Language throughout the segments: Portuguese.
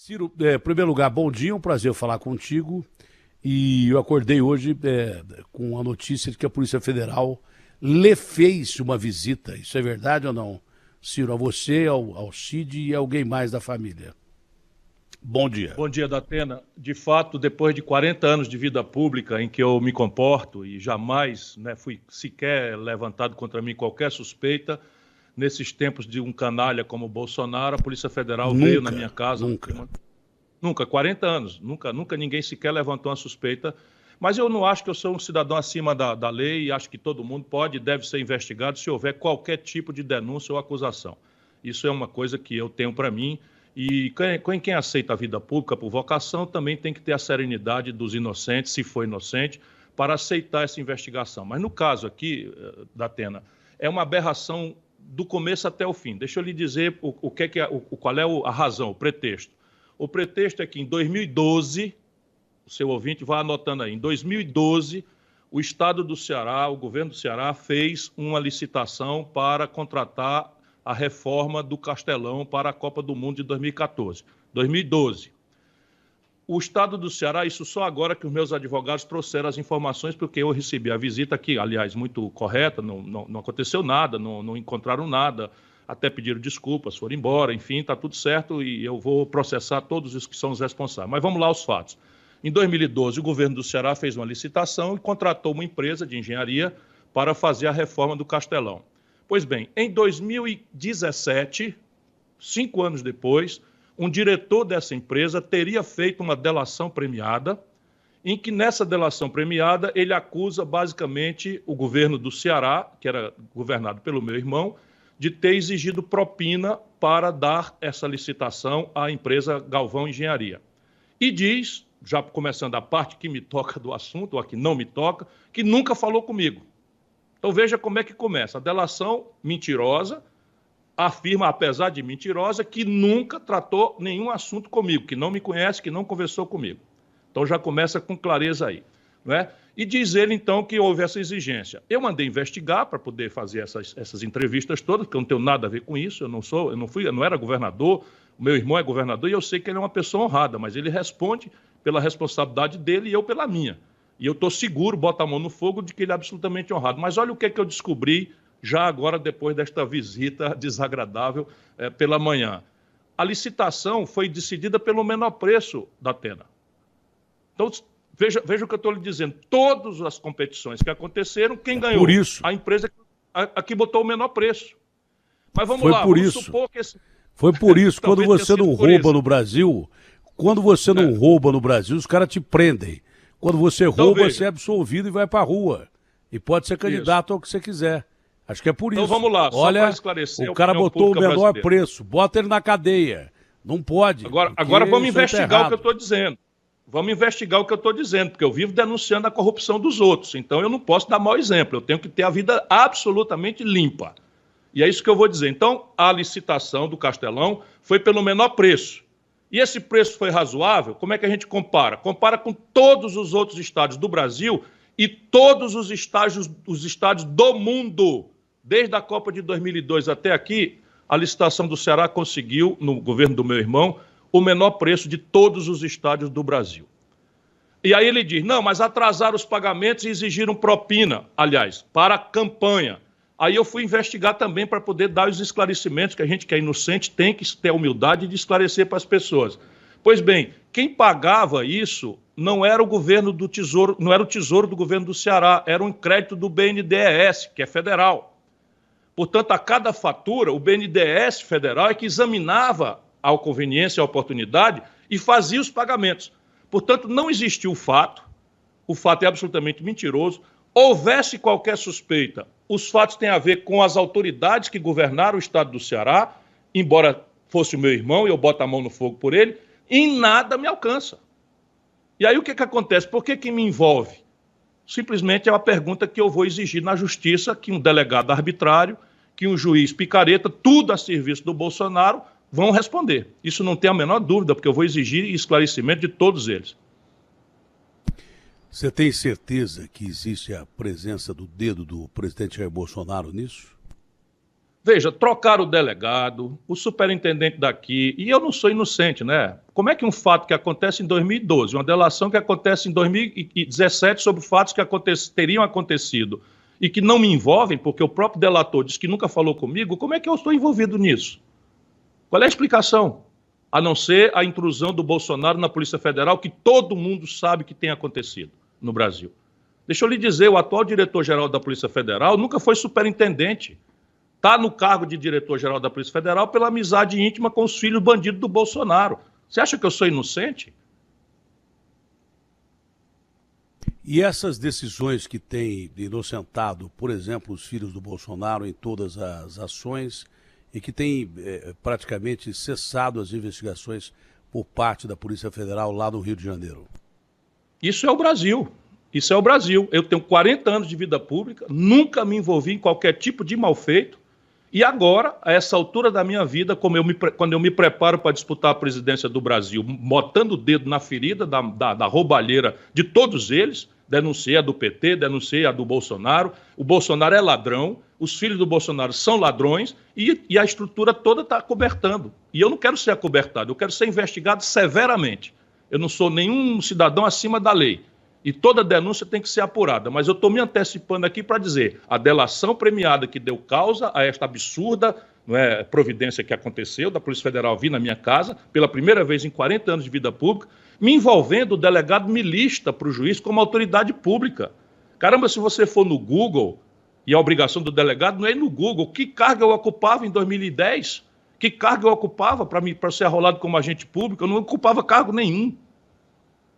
Ciro, em primeiro lugar, bom dia, um prazer falar contigo. E eu acordei hoje com a notícia de que a Polícia Federal lhe fez uma visita. Isso é verdade ou não, Ciro? A você, ao Cid e a alguém mais da família. Bom dia. Bom dia, Datena. De fato, depois de 40 anos de vida pública em que eu me comporto e jamais fui sequer levantado contra mim qualquer suspeita, nesses tempos de um canalha como o Bolsonaro, a Polícia Federal veio na minha casa. Nunca, 40 anos. Nunca ninguém sequer levantou uma suspeita. Mas eu não acho que eu sou um cidadão acima da lei e acho que todo mundo pode e deve ser investigado se houver qualquer tipo de denúncia ou acusação. Isso é uma coisa que eu tenho para mim. E quem aceita a vida pública por vocação também tem que ter a serenidade dos inocentes, se for inocente, para aceitar essa investigação. Mas no caso aqui, Datena, é uma aberração do começo até o fim. Deixa eu lhe dizer qual é a razão, o pretexto. O pretexto é que em 2012, o seu ouvinte vai anotando aí, em 2012, o Estado do Ceará, o governo do Ceará, fez uma licitação para contratar a reforma do Castelão para a Copa do Mundo de 2014. 2012. O Estado do Ceará, isso só agora que os meus advogados trouxeram as informações, porque eu recebi a visita aqui, aliás, muito correta, não aconteceu nada, não encontraram nada, até pediram desculpas, foram embora, enfim, está tudo certo e eu vou processar todos os que são os responsáveis. Mas vamos lá aos fatos. Em 2012, o governo do Ceará fez uma licitação e contratou uma empresa de engenharia para fazer a reforma do Castelão. Pois bem, em 2017, 5 anos depois, um diretor dessa empresa teria feito uma delação premiada, em que nessa delação premiada ele acusa basicamente o governo do Ceará, que era governado pelo meu irmão, de ter exigido propina para dar essa licitação à empresa Galvão Engenharia. E diz, já começando a parte que me toca do assunto, ou a que não me toca, que nunca falou comigo. Então veja como é que começa. A delação mentirosa afirma, apesar de mentirosa, que nunca tratou nenhum assunto comigo, que não me conhece, que não conversou comigo. Então já começa com clareza aí. Não é? E diz ele, então, que houve essa exigência. Eu mandei investigar para poder fazer essas entrevistas todas, porque eu não tenho nada a ver com isso, eu não era governador, o meu irmão é governador e eu sei que ele é uma pessoa honrada, mas ele responde pela responsabilidade dele e eu pela minha. E eu estou seguro, bota a mão no fogo, de que ele é absolutamente honrado. Mas olha o que eu descobri já agora, depois desta visita desagradável pela manhã. A licitação foi decidida pelo menor preço da Atena. Então, veja o que eu estou lhe dizendo. Todas as competições que aconteceram, quem ganhou? Por isso. A empresa que botou o menor preço. Mas vamos lá, vamos supor que Foi por isso, quando você não rouba no Brasil, os caras te prendem. Quando você rouba, você é absolvido e vai para a rua. E pode ser candidato ao que você quiser. Acho que é por isso. Então vamos lá, olha, só para esclarecer. O cara botou o menor preço, bota ele na cadeia. Não pode. Agora vamos investigar o que eu estou dizendo. Vamos investigar o que eu estou dizendo, porque eu vivo denunciando a corrupção dos outros. Então eu não posso dar mau exemplo. Eu tenho que ter a vida absolutamente limpa. E é isso que eu vou dizer. Então, a licitação do Castelão foi pelo menor preço. E esse preço foi razoável? Como é que a gente compara? Compara com todos os outros estádios do Brasil e todos os estádios do mundo. Desde a Copa de 2002 até aqui, a licitação do Ceará conseguiu, no governo do meu irmão, o menor preço de todos os estádios do Brasil. E aí ele diz, não, mas atrasaram os pagamentos e exigiram propina, aliás, para a campanha. Aí eu fui investigar também para poder dar os esclarecimentos que a gente que é inocente tem que ter a humildade de esclarecer para as pessoas. Pois bem, quem pagava isso não era o governo do Tesouro, não era o Tesouro do governo do Ceará, era um crédito do BNDES, que é federal. Portanto, a cada fatura, o BNDES federal é que examinava a conveniência e a oportunidade e fazia os pagamentos. Portanto, não existiu o fato é absolutamente mentiroso. Houvesse qualquer suspeita, os fatos têm a ver com as autoridades que governaram o estado do Ceará, embora fosse o meu irmão e eu boto a mão no fogo por ele, em nada me alcança. E aí o que acontece? Por que me envolve? Simplesmente é uma pergunta que eu vou exigir na justiça, que um delegado arbitrário, que um juiz picareta, tudo a serviço do Bolsonaro, vão responder. Isso não tem a menor dúvida, porque eu vou exigir esclarecimento de todos eles. Você tem certeza que existe a presença do dedo do presidente Jair Bolsonaro nisso? Veja, trocaram o delegado, o superintendente daqui, e eu não sou inocente, né? Como é que um fato que acontece em 2012, uma delação que acontece em 2017 sobre fatos que teriam acontecido e que não me envolvem, porque o próprio delator disse que nunca falou comigo, como é que eu estou envolvido nisso? Qual é a explicação? A não ser a intrusão do Bolsonaro na Polícia Federal, que todo mundo sabe que tem acontecido no Brasil. Deixa eu lhe dizer, o atual diretor-geral da Polícia Federal nunca foi superintendente. Está no cargo de diretor-geral da Polícia Federal pela amizade íntima com os filhos bandidos do Bolsonaro. Você acha que eu sou inocente? E essas decisões que têm inocentado, por exemplo, os filhos do Bolsonaro em todas as ações e que têm praticamente cessado as investigações por parte da Polícia Federal lá no Rio de Janeiro? Isso é o Brasil. Isso é o Brasil. Eu tenho 40 anos de vida pública, nunca me envolvi em qualquer tipo de malfeito. E agora, a essa altura da minha vida, quando eu me preparo para disputar a presidência do Brasil, botando o dedo na ferida da roubalheira de todos eles, denunciei a do PT, denunciei a do Bolsonaro, o Bolsonaro é ladrão, os filhos do Bolsonaro são ladrões e a estrutura toda está acobertando. E eu não quero ser acobertado, eu quero ser investigado severamente. Eu não sou nenhum cidadão acima da lei. E toda denúncia tem que ser apurada. Mas eu estou me antecipando aqui para dizer, a delação premiada que deu causa a esta absurda providência que aconteceu, da Polícia Federal vir na minha casa, pela primeira vez em 40 anos de vida pública, me envolvendo o delegado me lista para o juiz como autoridade pública. Caramba, se você for no Google, e a obrigação do delegado não é ir no Google, que carga eu ocupava em 2010? Que carga eu ocupava para ser arrolado como agente público? Eu não ocupava cargo nenhum.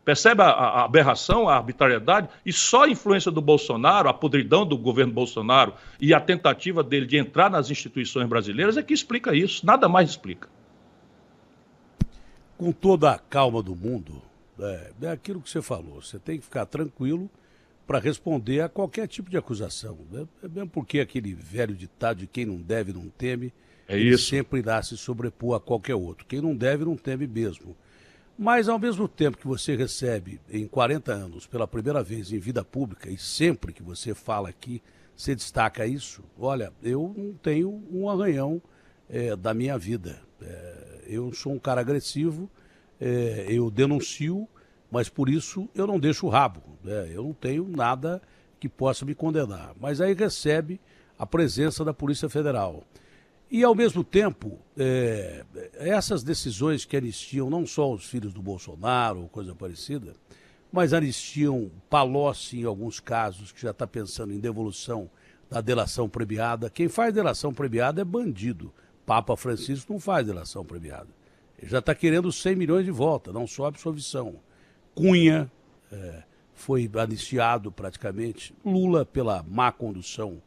Percebe a aberração, a arbitrariedade? E só a influência do Bolsonaro, a podridão do governo Bolsonaro e a tentativa dele de entrar nas instituições brasileiras é que explica isso, nada mais explica. Com toda a calma do mundo, é aquilo que você falou, você tem que ficar tranquilo para responder a qualquer tipo de acusação. É mesmo porque aquele velho ditado de quem não deve não teme, ele sempre irá se sobrepor a qualquer outro. Quem não deve não teme mesmo. Mas, ao mesmo tempo que você recebe, em 40 anos, pela primeira vez em vida pública, e sempre que você fala aqui, você destaca isso, olha, eu não tenho um arranhão da minha vida. Eu sou um cara agressivo, eu denuncio, mas por isso eu não deixo o rabo. Eu não tenho nada que possa me condenar. Mas aí recebe a presença da Polícia Federal. E, ao mesmo tempo, essas decisões que anistiam não só os filhos do Bolsonaro ou coisa parecida, mas anistiam Palocci em alguns casos, que já está pensando em devolução da delação premiada. Quem faz delação premiada é bandido. Papa Francisco não faz delação premiada. Ele já está querendo 100 milhões de volta, não só absolvição. Cunha foi anistiado praticamente. Lula pela má condução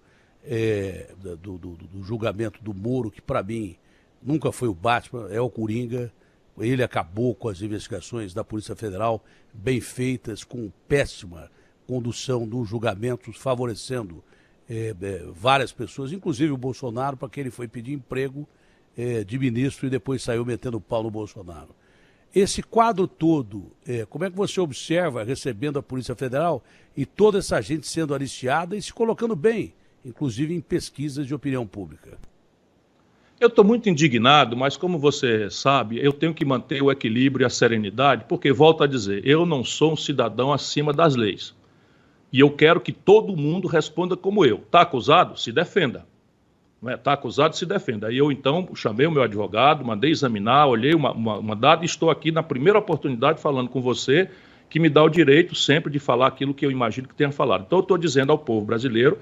do julgamento do Moro, que para mim nunca foi o Batman, é o Coringa. Ele acabou com as investigações da Polícia Federal, bem feitas, com péssima condução dos julgamentos, favorecendo várias pessoas, inclusive o Bolsonaro, para quem ele foi pedir emprego de ministro e depois saiu metendo pau no Bolsonaro. Esse quadro todo, como é que você observa recebendo a Polícia Federal e toda essa gente sendo anistiada e se colocando bem, inclusive em pesquisas de opinião pública? Eu estou muito indignado, mas como você sabe, eu tenho que manter o equilíbrio e a serenidade, porque, volto a dizer, eu não sou um cidadão acima das leis. E eu quero que todo mundo responda como eu. Está acusado? Se defenda. Está acusado? Se defenda. Aí eu, então, chamei o meu advogado, mandei examinar, olhei uma data e estou aqui na primeira oportunidade falando com você, que me dá o direito sempre de falar aquilo que eu imagino que tenha falado. Então, eu estou dizendo ao povo brasileiro,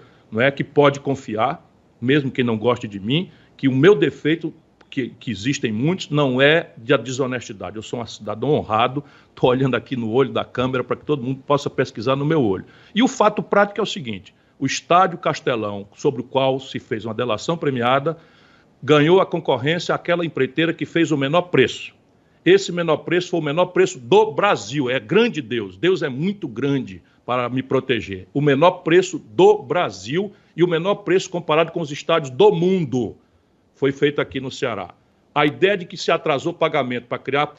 que pode confiar, mesmo quem não goste de mim, que o meu defeito, que existem muitos, não é de desonestidade. Eu sou um cidadão honrado, estou olhando aqui no olho da câmera para que todo mundo possa pesquisar no meu olho. E o fato prático é o seguinte: o estádio Castelão, sobre o qual se fez uma delação premiada, ganhou a concorrência àquela empreiteira que fez o menor preço. Esse menor preço foi o menor preço do Brasil. É grande Deus. Deus é muito grande para me proteger. O menor preço do Brasil e o menor preço comparado com os estádios do mundo foi feito aqui no Ceará. A ideia de que se atrasou pagamento para criar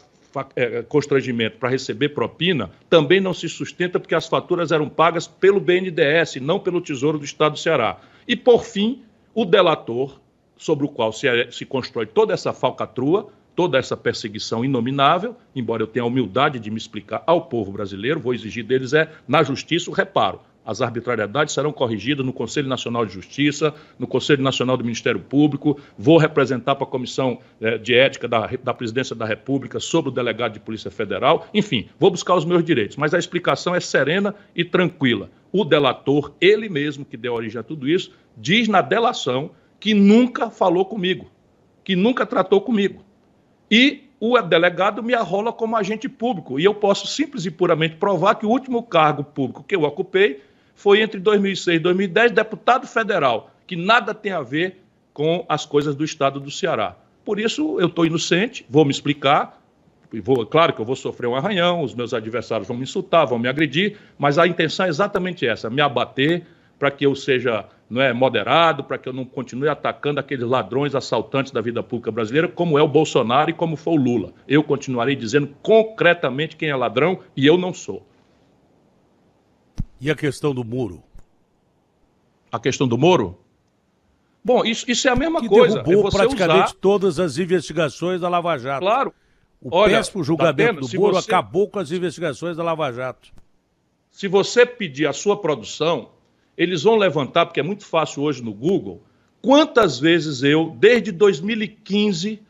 constrangimento, para receber propina, também não se sustenta, porque as faturas eram pagas pelo BNDES, não pelo Tesouro do Estado do Ceará. E, por fim, o delator sobre o qual se constrói toda essa falcatrua, toda essa perseguição inominável, embora eu tenha a humildade de me explicar ao povo brasileiro, vou exigir deles na justiça o reparo. As arbitrariedades serão corrigidas no Conselho Nacional de Justiça, no Conselho Nacional do Ministério Público, vou representar para a Comissão de Ética da Presidência da República sobre o delegado de Polícia Federal, enfim, vou buscar os meus direitos, mas a explicação é serena e tranquila. O delator, ele mesmo que deu origem a tudo isso, diz na delação que nunca falou comigo, que nunca tratou comigo. E o delegado me arrola como agente público, e eu posso simples e puramente provar que o último cargo público que eu ocupei foi entre 2006 e 2010, deputado federal, que nada tem a ver com as coisas do estado do Ceará. Por isso, eu estou inocente, vou me explicar, claro que eu vou sofrer um arranhão, os meus adversários vão me insultar, vão me agredir, mas a intenção é exatamente essa, me abater para que eu seja moderado, para que eu não continue atacando aqueles ladrões assaltantes da vida pública brasileira, como é o Bolsonaro e como foi o Lula. Eu continuarei dizendo concretamente quem é ladrão e eu não sou. E a questão do Moro? A questão do Moro? Bom, isso é a mesma que coisa. Derrubou praticamente todas as investigações da Lava Jato. Claro. O péssimo julgamento do Moro acabou com as investigações da Lava Jato. Se você pedir a sua produção, eles vão levantar, porque é muito fácil hoje no Google, quantas vezes eu, desde 2015,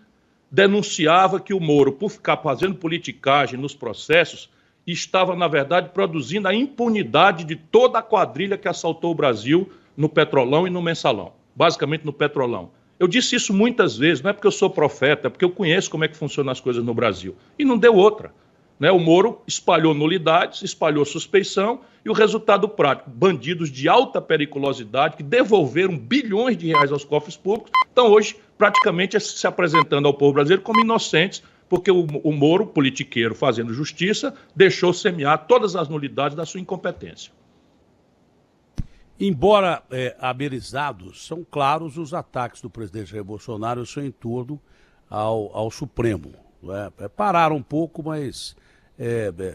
denunciava que o Moro, por ficar fazendo politicagem nos processos, estava, na verdade, produzindo a impunidade de toda a quadrilha que assaltou o Brasil no Petrolão e no Mensalão, basicamente no Petrolão. Eu disse isso muitas vezes, não é porque eu sou profeta, é porque eu conheço como é que funcionam as coisas no Brasil. E não deu outra. O Moro espalhou nulidades, espalhou suspeição e o resultado prático, bandidos de alta periculosidade que devolveram bilhões de reais aos cofres públicos, estão hoje praticamente se apresentando ao povo brasileiro como inocentes, porque o Moro, politiqueiro fazendo justiça, deixou semear todas as nulidades da sua incompetência. Embora amerizados, são claros os ataques do presidente Jair Bolsonaro e o seu entorno ao Supremo. Pararam um pouco, mas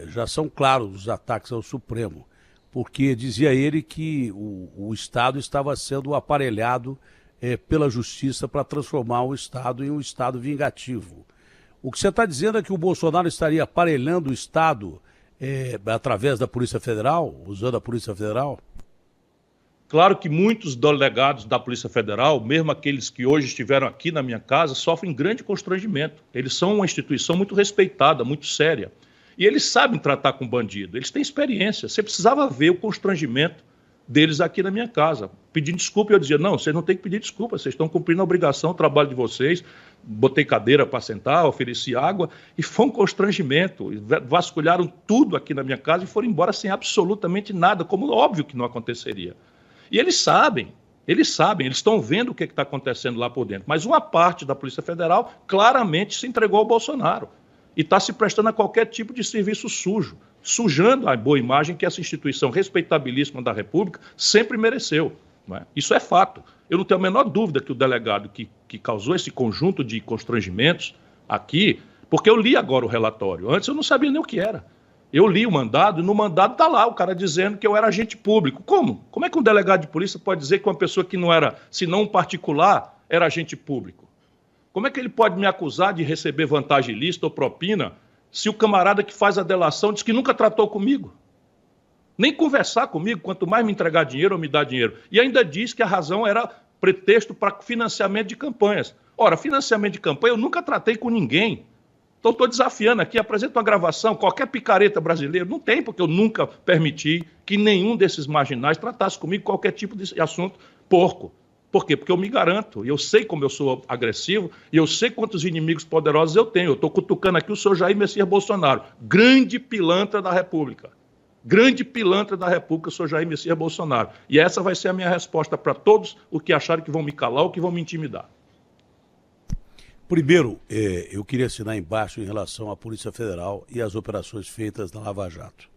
já são claros os ataques ao Supremo, porque dizia ele que o Estado estava sendo aparelhado pela Justiça para transformar o Estado em um Estado vingativo. O que você está dizendo é que o Bolsonaro estaria aparelhando o Estado através da Polícia Federal, usando a Polícia Federal? Claro que muitos delegados da Polícia Federal, mesmo aqueles que hoje estiveram aqui na minha casa, sofrem grande constrangimento. Eles são uma instituição muito respeitada, muito séria. E eles sabem tratar com bandido, eles têm experiência. Você precisava ver o constrangimento deles aqui na minha casa. Pedindo desculpa, eu dizia, não, vocês não têm que pedir desculpa, vocês estão cumprindo a obrigação, o trabalho de vocês. Botei cadeira para sentar, ofereci água, e foi um constrangimento. Vasculharam tudo aqui na minha casa e foram embora sem absolutamente nada, como óbvio que não aconteceria. E eles sabem, eles estão vendo o que está acontecendo lá por dentro. Mas uma parte da Polícia Federal claramente se entregou ao Bolsonaro e está se prestando a qualquer tipo de serviço sujo, sujando a boa imagem que essa instituição respeitabilíssima da República sempre mereceu. Não é? Isso é fato. Eu não tenho a menor dúvida que o delegado que causou esse conjunto de constrangimentos aqui, porque eu li agora o relatório, antes eu não sabia nem o que era. Eu li o mandado e no mandado está lá o cara dizendo que eu era agente público. Como? Como é que um delegado de polícia pode dizer que uma pessoa que não era, senão um particular, era agente público? Como é que ele pode me acusar de receber vantagem ilícita ou propina se o camarada que faz a delação diz que nunca tratou comigo? Nem conversar comigo, quanto mais me entregar dinheiro ou me dar dinheiro. E ainda diz que a razão era pretexto para financiamento de campanhas. Ora, financiamento de campanha eu nunca tratei com ninguém. Então estou desafiando aqui, apresento uma gravação, qualquer picareta brasileiro, não tem, porque eu nunca permiti que nenhum desses marginais tratasse comigo qualquer tipo de assunto porco. Por quê? Porque eu me garanto, eu sei como eu sou agressivo e eu sei quantos inimigos poderosos eu tenho. Eu estou cutucando aqui o senhor Jair Messias Bolsonaro, grande pilantra da República. Grande pilantra da República, o senhor Jair Messias Bolsonaro. E essa vai ser a minha resposta para todos os que acharem que vão me calar ou que vão me intimidar. Primeiro, eu queria assinar embaixo em relação à Polícia Federal e às operações feitas na Lava Jato.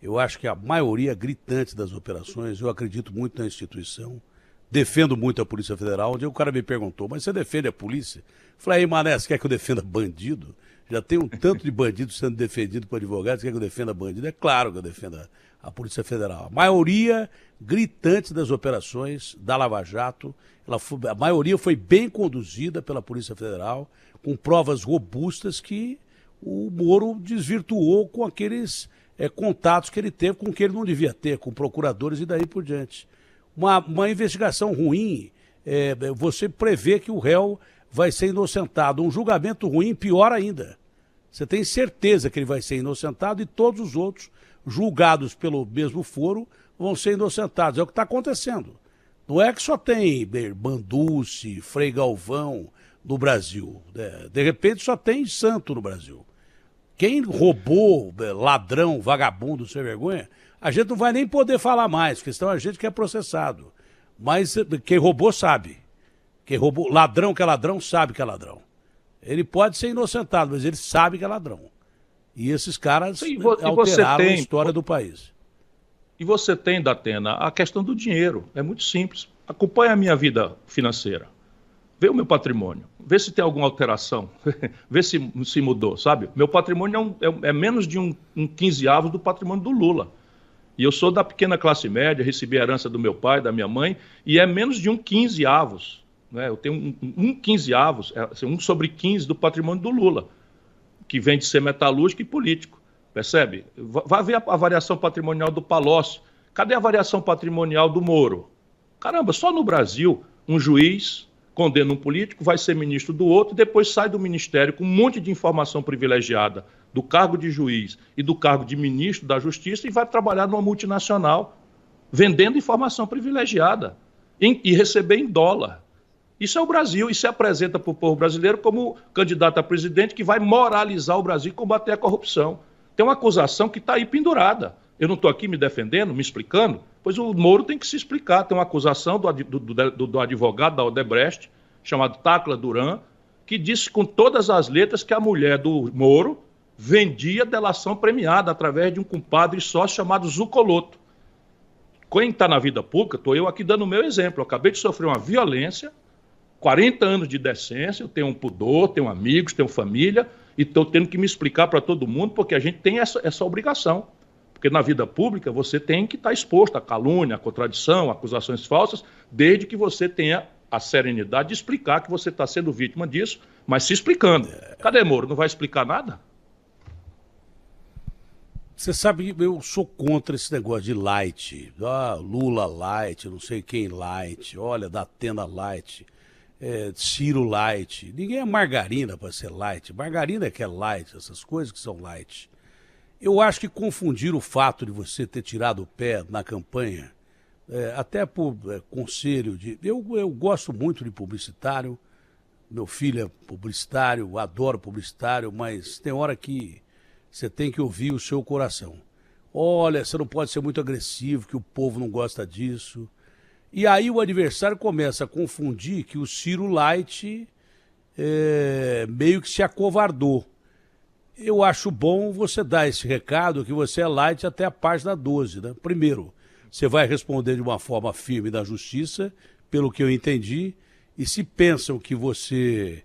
Eu acho que a maioria gritante das operações, eu acredito muito na instituição, defendo muito a Polícia Federal. Onde o cara me perguntou, mas você defende a polícia? Eu falei, aí, mané, você quer que eu defenda bandido? Já tem um tanto de bandido sendo defendido por advogados. Quer que eu defenda bandido? É claro que eu defendo a Polícia Federal. A maioria gritante das operações da Lava Jato, a maioria foi bem conduzida pela Polícia Federal, com provas robustas que o Moro desvirtuou com aqueles contatos que ele teve com que ele não devia ter, com procuradores e daí por diante. Uma investigação ruim, você prevê que o réu vai ser inocentado. Um julgamento ruim, pior ainda. Você tem certeza que ele vai ser inocentado e todos os outros, julgados pelo mesmo foro, vão ser inocentados. É o que está acontecendo. Não é que só tem Banduce, Frei Galvão no Brasil. De repente só tem santo no Brasil. Quem roubou, ladrão, vagabundo, sem vergonha, a gente não vai nem poder falar mais, porque senão a gente que é processado. Mas quem roubou sabe. Quem roubou, ladrão que é ladrão, sabe que é ladrão. Ele pode ser inocentado, mas ele sabe que é ladrão. E esses caras alteraram a história do país. E você tem, Datena, a questão do dinheiro. É muito simples. Acompanha a minha vida financeira. Vê o meu patrimônio. Vê se tem alguma alteração. Vê se mudou, sabe? Meu patrimônio é menos de um 15avo do patrimônio do Lula. E eu sou da pequena classe média, recebi a herança do meu pai, da minha mãe, e é menos de um 15avos. Né? Eu tenho um 15avos, assim, 1/15 do patrimônio do Lula, que vem de ser metalúrgico e político. Percebe? Vai ver a variação patrimonial do Palocci. Cadê a variação patrimonial do Moro? Caramba, só no Brasil, um juiz condena um político, vai ser ministro do outro, e depois sai do ministério com um monte de informação privilegiada do cargo de juiz e do cargo de ministro da Justiça e vai trabalhar numa multinacional, vendendo informação privilegiada e receber em dólar. Isso é o Brasil, e se apresenta para o povo brasileiro como candidato a presidente que vai moralizar o Brasil e combater a corrupção. Tem uma acusação que está aí pendurada. Eu não estou aqui me defendendo, me explicando, pois o Moro tem que se explicar. Tem uma acusação do advogado da Odebrecht, chamado Tacla Duran, que disse com todas as letras que a mulher do Moro vendia delação premiada através de um compadre sócio chamado Zucoloto. Quem está na vida pública, estou eu aqui dando o meu exemplo. Eu acabei de sofrer uma violência, 40 anos de decência, eu tenho um pudor, tenho amigos, tenho família, e estou tendo que me explicar para todo mundo, porque a gente tem essa obrigação. Porque na vida pública você tem que estar exposto à calúnia, à contradição, a acusações falsas, desde que você tenha a serenidade de explicar que você está sendo vítima disso, mas se explicando. Cadê Moro? Não vai explicar nada? Você sabe que eu sou contra esse negócio de light. Lula light, não sei quem light, olha, Datena light, Ciro light. Ninguém é margarina para ser light. Margarina é que é light, essas coisas que são light. Eu acho que confundir o fato de você ter tirado o pé na campanha, até por conselho de... Eu gosto muito de publicitário, meu filho é publicitário, adoro publicitário, mas tem hora que você tem que ouvir o seu coração. Olha, você não pode ser muito agressivo, que o povo não gosta disso. E aí o adversário começa a confundir que o Ciro Light meio que se acovardou. Eu acho bom você dar esse recado que você é light até a página 12, né? Primeiro, você vai responder de uma forma firme na justiça, pelo que eu entendi, e se pensam que você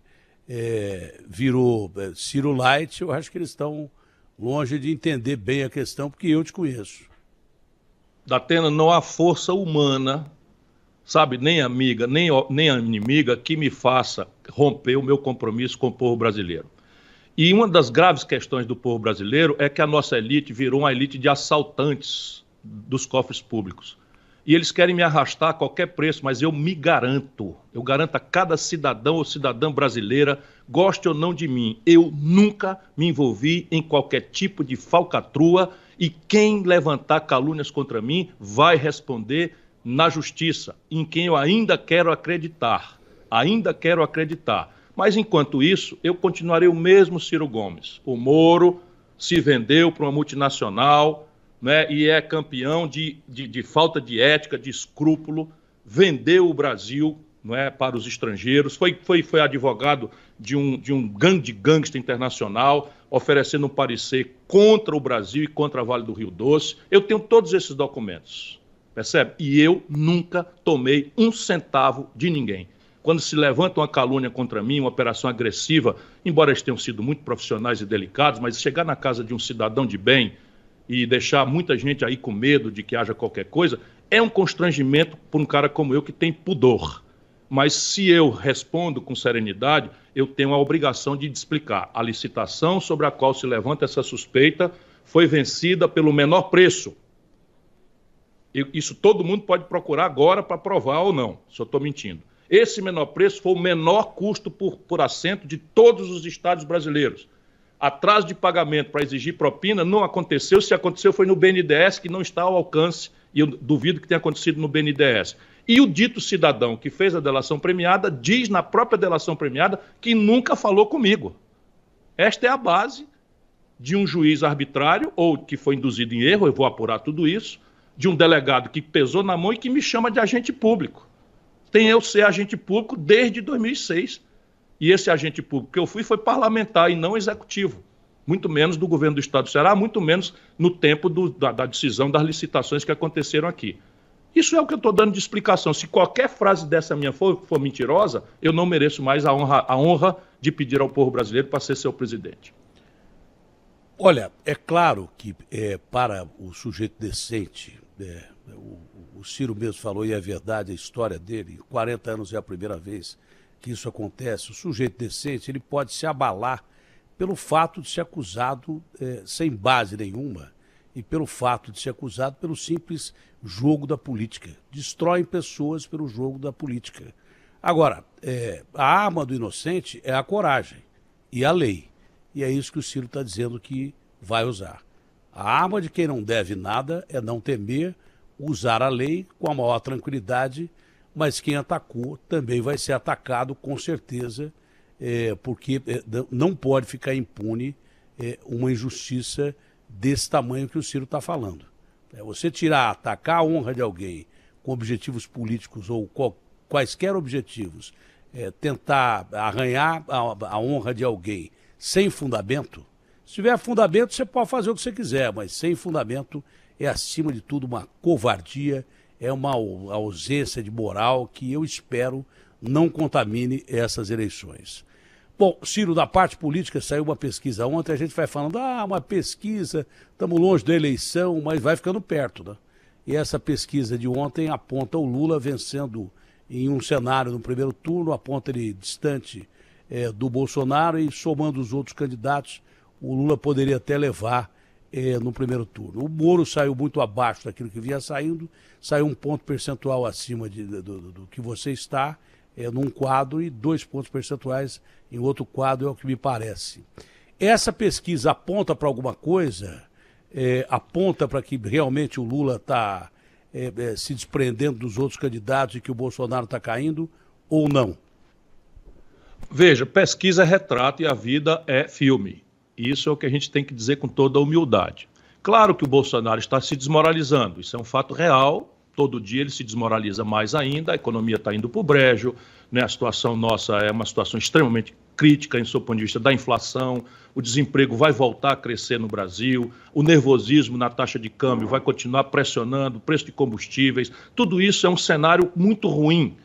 virou Ciro Light, eu acho que eles estão longe de entender bem a questão, porque eu te conheço. Datena, não há força humana, sabe, nem amiga, nem inimiga, que me faça romper o meu compromisso com o povo brasileiro. E uma das graves questões do povo brasileiro é que a nossa elite virou uma elite de assaltantes dos cofres públicos. E eles querem me arrastar a qualquer preço, mas eu garanto a cada cidadão ou cidadã brasileira, goste ou não de mim, eu nunca me envolvi em qualquer tipo de falcatrua e quem levantar calúnias contra mim vai responder na justiça, em quem eu ainda quero acreditar. Mas, enquanto isso, eu continuarei o mesmo Ciro Gomes. O Moro se vendeu para uma multinacional, né, e é campeão de falta de ética, de escrúpulo, vendeu o Brasil, né, para os estrangeiros, foi advogado de um grande gangster internacional, oferecendo um parecer contra o Brasil e contra a Vale do Rio Doce. Eu tenho todos esses documentos, percebe? E eu nunca tomei um centavo de ninguém. quando se levanta uma calúnia contra mim, uma operação agressiva, embora eles tenham sido muito profissionais e delicados, mas chegar na casa de um cidadão de bem e deixar muita gente aí com medo de que haja qualquer coisa, é um constrangimento para um cara como eu que tem pudor. Mas se eu respondo com serenidade, eu tenho a obrigação de explicar. A licitação sobre a qual se levanta essa suspeita foi vencida pelo menor preço. Isso todo mundo pode procurar agora para provar ou não, se eu estou mentindo. Esse menor preço foi o menor custo por assento de todos os estados brasileiros. Atraso de pagamento para exigir propina não aconteceu. Se aconteceu foi no BNDES, que não está ao alcance, e eu duvido que tenha acontecido no BNDES. E o dito cidadão que fez a delação premiada diz na própria delação premiada que nunca falou comigo. Esta é a base de um juiz arbitrário, ou que foi induzido em erro, eu vou apurar tudo isso, de um delegado que pesou na mão e que me chama de agente público. Tem eu ser agente público desde 2006. E esse agente público que eu fui foi parlamentar e não executivo. Muito menos do governo do Estado do Ceará, muito menos no tempo da decisão das licitações que aconteceram aqui. Isso é o que eu estou dando de explicação. Se qualquer frase dessa minha for mentirosa, eu não mereço mais a honra de pedir ao povo brasileiro para ser seu presidente. Olha, é claro que para o sujeito decente, o Ciro mesmo falou, e é verdade, a história dele, 40 anos é a primeira vez que isso acontece, o sujeito decente ele pode se abalar pelo fato de ser acusado sem base nenhuma e pelo fato de ser acusado pelo simples jogo da política. Destroem pessoas pelo jogo da política. Agora, a arma do inocente é a coragem e a lei. E é isso que o Ciro está dizendo que vai usar. A arma de quem não deve nada é não temer, usar a lei com a maior tranquilidade, mas quem atacou também vai ser atacado com certeza, porque não pode ficar impune uma injustiça desse tamanho que o Ciro está falando. Você atacar a honra de alguém com objetivos políticos ou quaisquer objetivos, tentar arranhar a honra de alguém sem fundamento, se tiver fundamento você pode fazer o que você quiser, mas sem fundamento é acima de tudo uma covardia, é uma ausência de moral que eu espero não contamine essas eleições. Bom, Ciro, da parte política saiu uma pesquisa ontem, a gente vai falando, uma pesquisa, estamos longe da eleição, mas vai ficando perto, né? E essa pesquisa de ontem aponta o Lula vencendo em um cenário no primeiro turno, aponta ele distante do Bolsonaro e somando os outros candidatos, o Lula poderia até levar no primeiro turno. O Moro saiu muito abaixo daquilo que vinha saindo, saiu 1 ponto percentual acima do que você está, num quadro, e 2 pontos percentuais em outro quadro, é o que me parece. Essa pesquisa aponta para alguma coisa? Aponta para que realmente o Lula está se desprendendo dos outros candidatos e que o Bolsonaro está caindo, ou não? Veja, pesquisa é retrato e a vida é filme. Isso é o que a gente tem que dizer com toda a humildade. Claro que o Bolsonaro está se desmoralizando, isso é um fato real. Todo dia ele se desmoraliza mais ainda, a economia está indo para o brejo, né? A situação nossa é uma situação extremamente crítica, em seu ponto de vista da inflação, o desemprego vai voltar a crescer no Brasil, o nervosismo na taxa de câmbio vai continuar pressionando o preço de combustíveis, tudo isso é um cenário muito ruim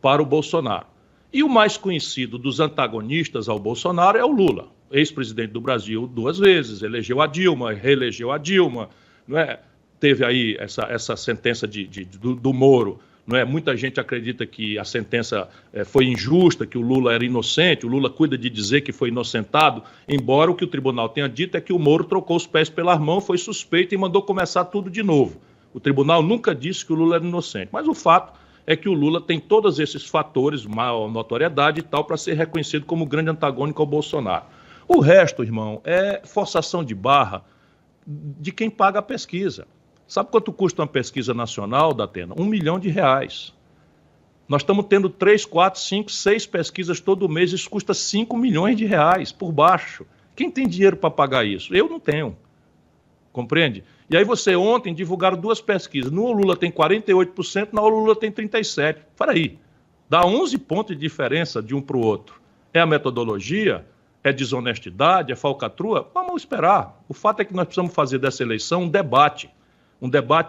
para o Bolsonaro. E o mais conhecido dos antagonistas ao Bolsonaro é o Lula, ex-presidente do Brasil 2 vezes, elegeu a Dilma, reelegeu a Dilma, não é? Teve aí essa sentença do Moro, não é? Muita gente acredita que a sentença foi injusta, que o Lula era inocente, o Lula cuida de dizer que foi inocentado, embora o que o tribunal tenha dito é que o Moro trocou os pés pelas mãos, foi suspeito e mandou começar tudo de novo. O tribunal nunca disse que o Lula era inocente, mas o fato é que o Lula tem todos esses fatores, maior notoriedade e tal, para ser reconhecido como grande antagônico ao Bolsonaro. O resto, irmão, é forçação de barra de quem paga a pesquisa. Sabe quanto custa uma pesquisa nacional, Datena? R$1 milhão. Nós estamos tendo 3, 4, 5, 6 pesquisas todo mês, isso custa R$5 milhões por baixo. Quem tem dinheiro para pagar isso? Eu não tenho. Compreende? E aí você ontem divulgaram 2 pesquisas. No Lula tem 48%, na Lula tem 37%. Peraí, dá 11 pontos de diferença de um para o outro. É a metodologia? É desonestidade? É falcatrua? Vamos esperar. O fato é que nós precisamos fazer dessa eleição um debate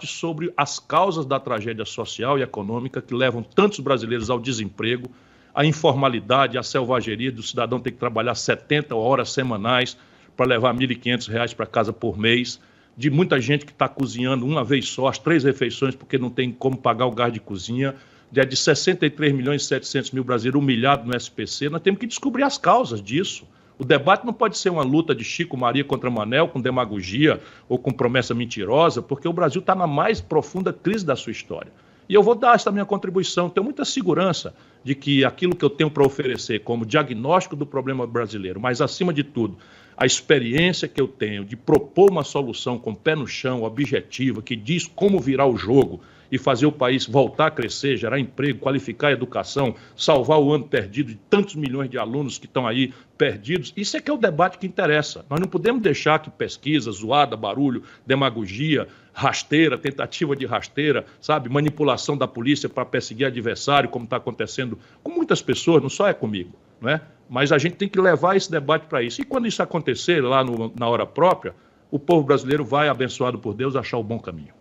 sobre as causas da tragédia social e econômica que levam tantos brasileiros ao desemprego, a informalidade, a selvageria do cidadão ter que trabalhar 70 horas semanais para levar R$ 1.500 para casa por mês, de muita gente que está cozinhando uma vez só, as 3 refeições, porque não tem como pagar o gás de cozinha, de 63 milhões e 700 mil brasileiros humilhados no SPC. Nós temos que descobrir as causas disso. O debate não pode ser uma luta de Chico Maria contra Manel, com demagogia ou com promessa mentirosa, porque o Brasil está na mais profunda crise da sua história. E eu vou dar essa minha contribuição. Tenho muita segurança de que aquilo que eu tenho para oferecer como diagnóstico do problema brasileiro, mas, acima de tudo, a experiência que eu tenho de propor uma solução com pé no chão, objetiva, que diz como virar o jogo e fazer o país voltar a crescer, gerar emprego, qualificar a educação, salvar o ano perdido de tantos milhões de alunos que estão aí perdidos. Isso é que é o debate que interessa. Nós não podemos deixar que pesquisa, zoada, barulho, demagogia, rasteira, tentativa de rasteira, sabe, manipulação da polícia para perseguir adversário, como está acontecendo com muitas pessoas, não só é comigo, não é? Mas a gente tem que levar esse debate para isso. E quando isso acontecer, lá na hora própria, o povo brasileiro vai, abençoado por Deus, achar o bom caminho.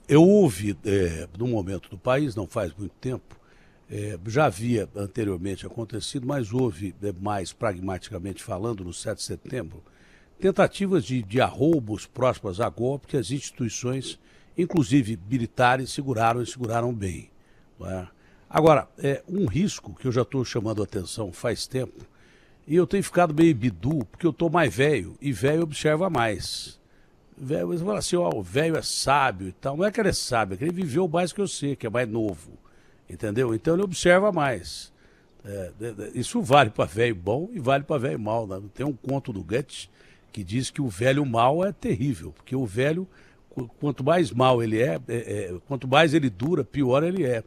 Eu ouvi, num momento do país, não faz muito tempo, já havia anteriormente acontecido, mas houve, mais pragmaticamente falando, no 7 de setembro, tentativas de arroubos próximas a golpe que as instituições, inclusive militares, seguraram bem. Não é? Agora, um risco que eu já estou chamando a atenção faz tempo, e eu tenho ficado meio bidu, porque eu estou mais velho, e velho observa mais. Velho, você fala assim, o velho é sábio e tal. Não é que ele é sábio, é que ele viveu mais que eu sei, que é mais novo. Entendeu? Então ele observa mais. Isso vale para velho bom e vale para velho mal. Né? Tem um conto do Goethe que diz que o velho mal é terrível, porque o velho, quanto mais mal ele quanto mais ele dura, pior ele é.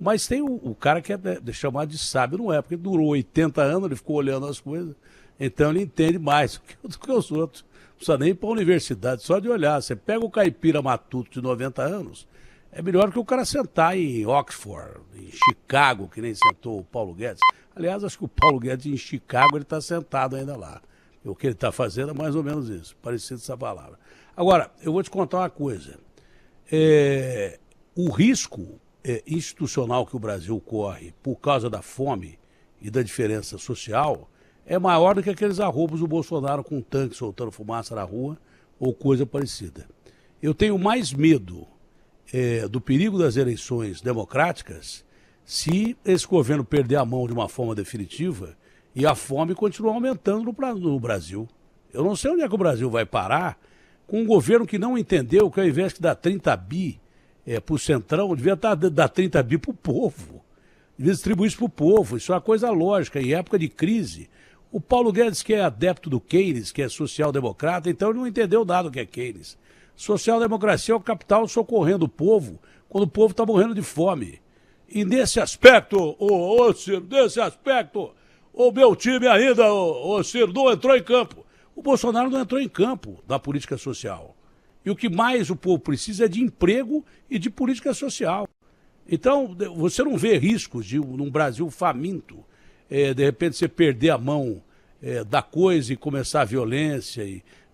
Mas tem o cara que é chamado de sábio, não é, porque ele durou 80 anos, ele ficou olhando as coisas, então ele entende mais do que os outros. Não precisa nem ir para a universidade, só de olhar. Você pega o caipira matuto de 90 anos, é melhor que o cara sentar em Oxford, em Chicago, que nem sentou o Paulo Guedes. Aliás, acho que o Paulo Guedes em Chicago ele está sentado ainda lá. O que ele está fazendo é mais ou menos isso, parecido essa palavra. Agora, eu vou te contar uma coisa. O risco institucional que o Brasil corre por causa da fome e da diferença social é maior do que aqueles arroubos do Bolsonaro com tanque soltando fumaça na rua ou coisa parecida. Eu tenho mais medo do perigo das eleições democráticas se esse governo perder a mão de uma forma definitiva e a fome continuar aumentando no Brasil. Eu não sei onde é que o Brasil vai parar com um governo que não entendeu que ao invés de dar 30 bi para o Centrão, devia dar 30 bi para o povo. Devia distribuir isso para o povo. Isso é uma coisa lógica. Em época de crise, o Paulo Guedes, que é adepto do Keynes, que é social-democrata, então ele não entendeu nada do que é Keynes. Social-democracia é o capital socorrendo o povo quando o povo está morrendo de fome. E nesse aspecto, Ciro, o meu time ainda, Ciro, não entrou em campo. O Bolsonaro não entrou em campo na política social. E o que mais o povo precisa é de emprego e de política social. Então, você não vê riscos de num Brasil faminto, de repente você perder a mão da coisa e começar a violência.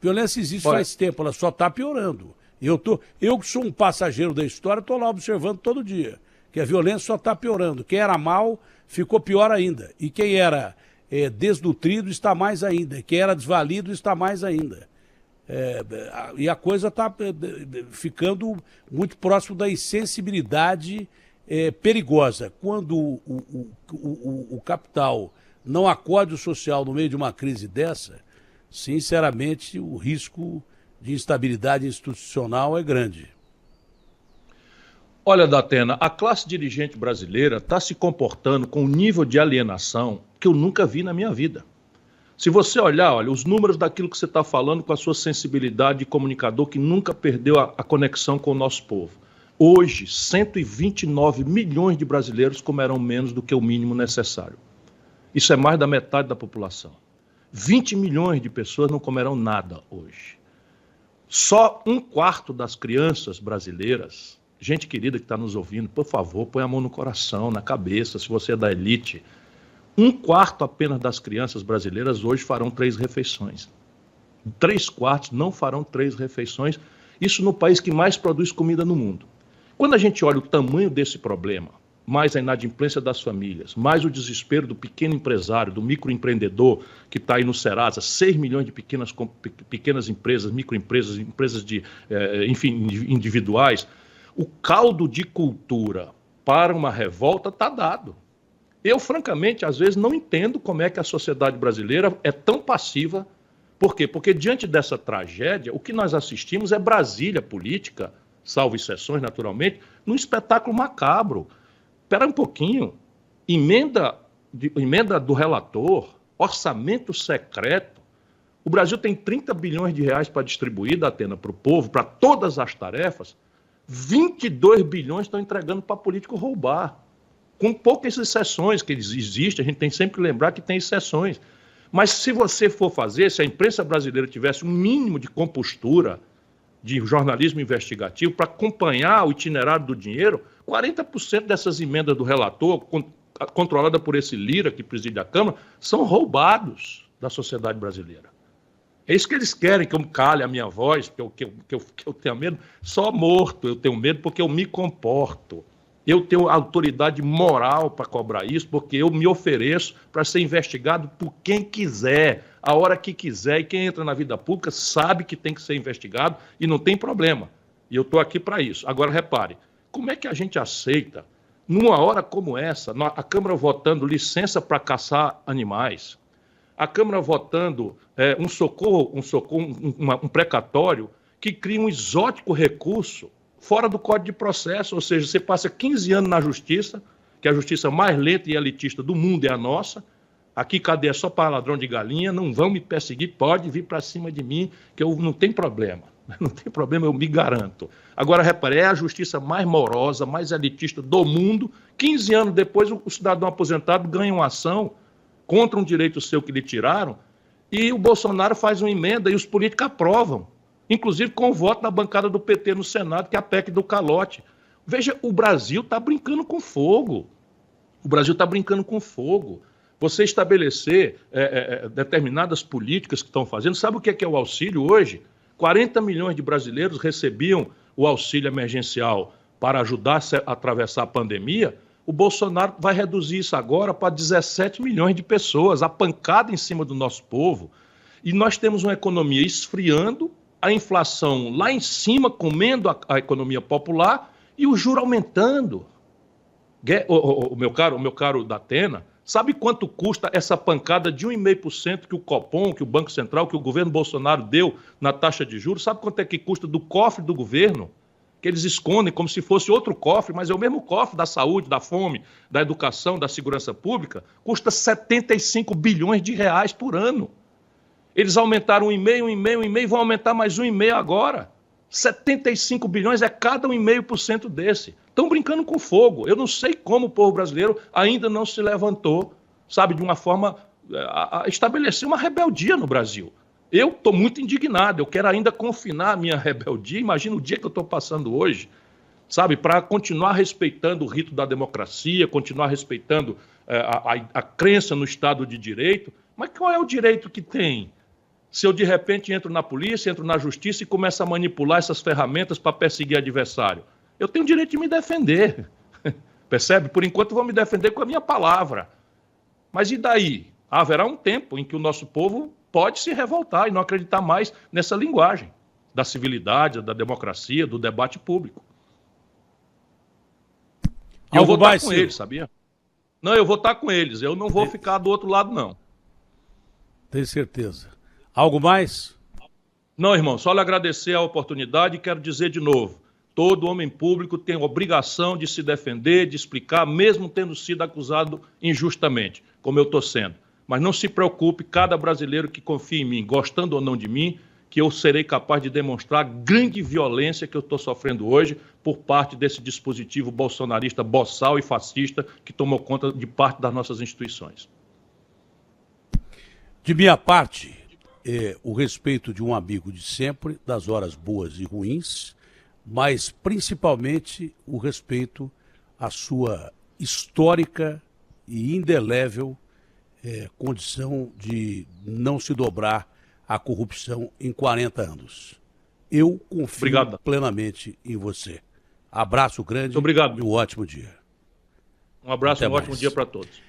Violência existe faz tempo, ela só está piorando. Eu que sou um passageiro da história, estou lá observando todo dia, que a violência só está piorando. Quem era mal ficou pior ainda. E quem era desnutrido está mais ainda. Quem era desvalido está mais ainda. E a coisa está ficando muito próximo da insensibilidade perigosa. Quando o capital não acode o social no meio de uma crise dessa, sinceramente, o risco de instabilidade institucional é grande. Olha, Datena, a classe dirigente brasileira está se comportando com um nível de alienação que eu nunca vi na minha vida. Se você olhar, os números daquilo que você está falando com a sua sensibilidade de comunicador que nunca perdeu a conexão com o nosso povo. Hoje, 129 milhões de brasileiros comerão menos do que o mínimo necessário. Isso é mais da metade da população. 20 milhões de pessoas não comerão nada hoje. Só 1/4 das crianças brasileiras, gente querida que está nos ouvindo, por favor, põe a mão no coração, na cabeça, se você é da elite. 1/4 apenas das crianças brasileiras hoje farão 3 refeições. 3/4 não farão 3 refeições. Isso no país que mais produz comida no mundo. Quando a gente olha o tamanho desse problema, mais a inadimplência das famílias, mais o desespero do pequeno empresário, do microempreendedor que está aí no Serasa, 6 milhões de pequenas empresas, microempresas, empresas enfim, individuais, o caldo de cultura para uma revolta está dado. Eu, francamente, às vezes não entendo como é que a sociedade brasileira é tão passiva. Por quê? Porque diante dessa tragédia, o que nós assistimos é Brasília política, salvo exceções, naturalmente, num espetáculo macabro. Espera um pouquinho, emenda do relator, orçamento secreto. O Brasil tem 30 bilhões de reais para distribuir, Datena, para o povo, para todas as tarefas. 22 bilhões estão entregando para político roubar. Com poucas exceções que existem, a gente tem sempre que lembrar que tem exceções. Mas se você for fazer, se a imprensa brasileira tivesse um mínimo de compostura, de jornalismo investigativo, para acompanhar o itinerário do dinheiro, 40% dessas emendas do relator, controlada por esse Lira que preside a Câmara, são roubados da sociedade brasileira. É isso que eles querem, que eu cale a minha voz, que eu tenha medo. Só morto eu tenho medo porque eu me comporto. Eu tenho autoridade moral para cobrar isso, porque eu me ofereço para ser investigado por quem quiser, a hora que quiser. E quem entra na vida pública sabe que tem que ser investigado e não tem problema. E eu estou aqui para isso. Agora, repare, como é que a gente aceita, numa hora como essa, a Câmara votando licença para caçar animais, a Câmara votando um precatório que cria um exótico recurso fora do Código de Processo, ou seja, você passa 15 anos na Justiça, que é a justiça mais lenta e elitista do mundo é a nossa. Aqui cadeia só para ladrão de galinha, não vão me perseguir, pode vir para cima de mim, que eu não tem problema. Não tem problema, eu me garanto. Agora, repare, é a justiça mais morosa, mais elitista do mundo. 15 anos depois, o cidadão aposentado ganha uma ação contra um direito seu que lhe tiraram, e o Bolsonaro faz uma emenda e os políticos aprovam. Inclusive com o voto da bancada do PT no Senado, que é a PEC do calote. Veja, o Brasil está brincando com fogo. O Brasil está brincando com fogo. Você estabelecer determinadas políticas que estão fazendo, sabe o que é o auxílio hoje? 40 milhões de brasileiros recebiam o auxílio emergencial para ajudar a atravessar a pandemia. O Bolsonaro vai reduzir isso agora para 17 milhões de pessoas, a pancada em cima do nosso povo. E nós temos uma economia esfriando, a inflação lá em cima, comendo a economia popular e o juro aumentando. O meu caro Datena, sabe quanto custa essa pancada de 1,5% que o Copom, que o Banco Central, que o governo Bolsonaro deu na taxa de juros? Sabe quanto é que custa do cofre do governo? Que eles escondem como se fosse outro cofre, mas é o mesmo cofre da saúde, da fome, da educação, da segurança pública. Custa 75 bilhões de reais por ano. Eles aumentaram 1,5%, vão aumentar mais 1,5% agora. 75 bilhões é cada 1,5% desse. Estão brincando com fogo. Eu não sei como o povo brasileiro ainda não se levantou, sabe, de uma forma a estabelecer uma rebeldia no Brasil. Eu estou muito indignado, eu quero ainda confinar a minha rebeldia. Imagina o dia que eu estou passando hoje, sabe, para continuar respeitando o rito da democracia, continuar respeitando a crença no Estado de Direito. Mas qual é o direito que tem? Se eu, de repente, entro na polícia, entro na justiça e começo a manipular essas ferramentas para perseguir adversário, eu tenho o direito de me defender. Percebe? Por enquanto, vou me defender com a minha palavra. Mas e daí? Haverá um tempo em que o nosso povo pode se revoltar e não acreditar mais nessa linguagem da civilidade, da democracia, do debate público. E eu vou estar com eles, sabia? Não, eu vou estar com eles. Eu não vou ficar do outro lado, não. Tenho certeza. Algo mais? Não, irmão, só lhe agradecer a oportunidade e quero dizer de novo, todo homem público tem a obrigação de se defender, de explicar, mesmo tendo sido acusado injustamente, como eu estou sendo. Mas não se preocupe, cada brasileiro que confia em mim, gostando ou não de mim, que eu serei capaz de demonstrar a grande violência que eu estou sofrendo hoje por parte desse dispositivo bolsonarista, boçal e fascista que tomou conta de parte das nossas instituições. De minha parte, o respeito de um amigo de sempre, das horas boas e ruins, mas principalmente o respeito à sua histórica e indelével condição de não se dobrar à corrupção em 40 anos. Eu confio plenamente em você. Abraço grande e um ótimo dia. Um abraço, Até um ótimo mais. dia para todos.